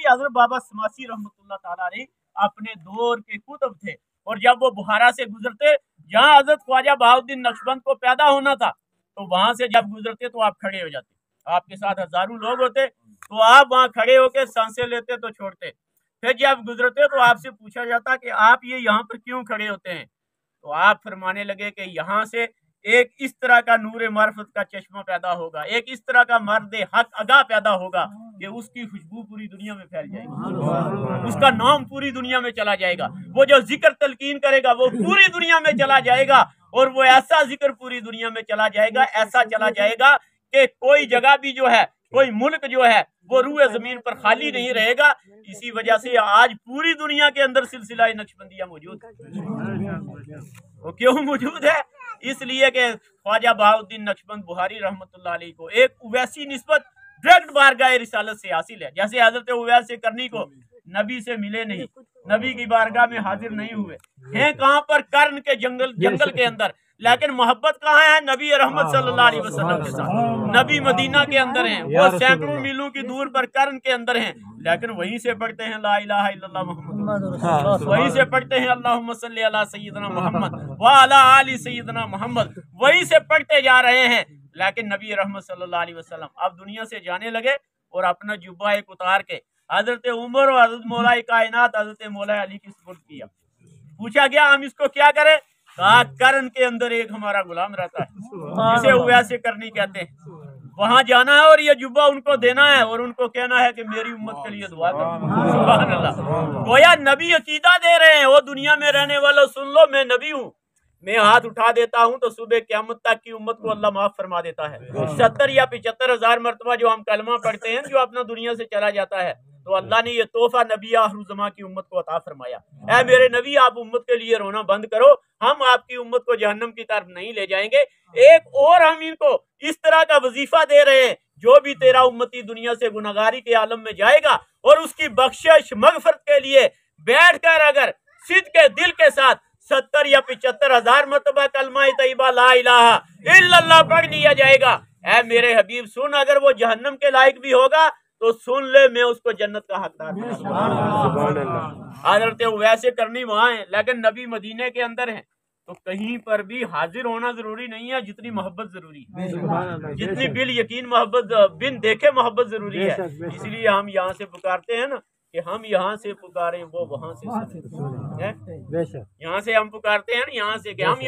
कि हजरत बाबा समासी रहमतुल्लाह ताला अलैह अपने दौर के कुतुब थे, और जब वो बुहारा से गुजरते, जहाँ हजरत ख्वाजा बहाउद्दीन नक्शबंद को पैदा होना था, तो वहां से जब गुजरते तो आप खड़े हो जाते, आपके साथ हजारों लोग होते, तो आप वहां खड़े होकर सांसें लेते तो छोड़ते। फिर जब गुजरते तो आपसे पूछा जाता कि आप ये यहाँ पर क्यों खड़े होते हैं, तो आप फरमाने लगे कि यहाँ से एक इस तरह का नूर मार्फत का चश्मा पैदा होगा, एक इस तरह का मर्द हक अगा पैदा होगा कि उसकी खुशबू पूरी दुनिया में फैल जाएगी, उसका नाम पूरी दुनिया में चला जाएगा, वो जो जिक्र तलकीन करेगा वो पूरी दुनिया में चला जाएगा, और वो ऐसा जिक्र पूरी दुनिया में चला जाएगा, ऐसा चला जाएगा कि कोई जगह भी जो है, कोई मुल्क जो है वो रूए जमीन पर खाली नहीं रहेगा। इसी वजह से आज पूरी दुनिया के अंदर सिलसिला नक्शबंदिया मौजूद है। वो क्यों मौजूद है? इसलिए कि ख्वाजा बहाउद्दीन नक्शबंद बुहारी रहमतुल्लाह अलैह को एक उवैसी निस्बत डायरेक्ट बारगाह रिसालत से हासिल है। जैसे हजरत उवैस करनी को नबी से मिले नहीं, नबी की बारगाह में हाजिर नहीं हुए हैं, कहाँ पर? कर्न के जंगल के अंदर, लेकिन मोहब्बत कहाँ है? नबी रहमत सल्लल्लाहु अलैहि वसल्लम के साथ। नबी मदीना के अंदर हैं, वो सैकड़ों मीलों की दूर पर कर्न के अंदर हैं, लेकिन वहीं से पढ़ते हैं ला इलाहा इल्लल्लाह मुहम्मद, वहीं से पढ़ते हैं अल्लाहुम्मा सल्ली अला सय्यिदना मुहम्मद व अला आलि सय्यिदना मुहम्मद, वहीं से पढ़ते जा रहे हैं। लेकिन नबी रहमत सल्लल्लाहु अलैहि वसल्लम अब दुनिया से जाने लगे और अपना जुब्बा एक उतार के हजरत उमर और हजरत मौला कायनात हजरत मौला अली की सुपुर्द किया। पूछा गया हम इसको क्या करें? कहा कर्न के अंदर एक हमारा गुलाम रहता है, जिसे उवैसे करनी कहते हैं, वहां जाना है और ये जुब्बा उनको देना है और उनको कहना है कि मेरी उम्मत के लिए दुआ करो। सुभान अल्लाह, गोया नबी अकीदा दे रहे हैं, वो दुनिया में रहने वालों सुन लो, मैं नबी हूँ, मैं हाथ उठा देता हूँ तो सुबह क़यामत तक की उम्मत को अल्लाह माफ फरमा देता है। 70 या 75 हजार मरतबा जो हम कलमा पढ़ते हैं, जो अपना दुनिया से चला जाता है, तो अल्लाह ने ये तोहफा नबी आखिरुज़्ज़मा की उम्मत को अता फरमाया। ऐ मेरे नबी, आप उम्मत के लिए रोना बंद करो, हम आपकी उम्मत को जहन्नम की तरफ नहीं ले जाएंगे। एक और हम इनको इस तरह का वजीफा दे रहे हैं, जो भी तेरा उम्मती दुनिया से गुनाहगारी के आलम में जाएगा और उसकी बख्शिश मगफरत के लिए बैठकर अगर सिद्ध के दिल के साथ 70 या 75 हजार मरतबा कलमा तैयबा ला इलाहा इल्लल्लाह पढ़ लिया जाएगा, ऐ मेरे हबीब सुन, अगर वो जहन्नम के लायक भी होगा तो सुन ले, मैं उसको जन्नत का हकदार हूं। हजरत वैसे करनी वहां है, लेकिन नबी मदीने के अंदर है, तो कहीं पर भी हाजिर होना जरूरी नहीं है जितनी मोहब्बत जरूरी है, जितनी बिल यकीन मोहब्बत बिन देखे मोहब्बत जरूरी है। इसलिए हम यहाँ से पुकारते हैं ना कि हम यहाँ से पुकारें वो वहां से सुने, यहाँ से हम पुकारते हैं ना, यहाँ से कि हम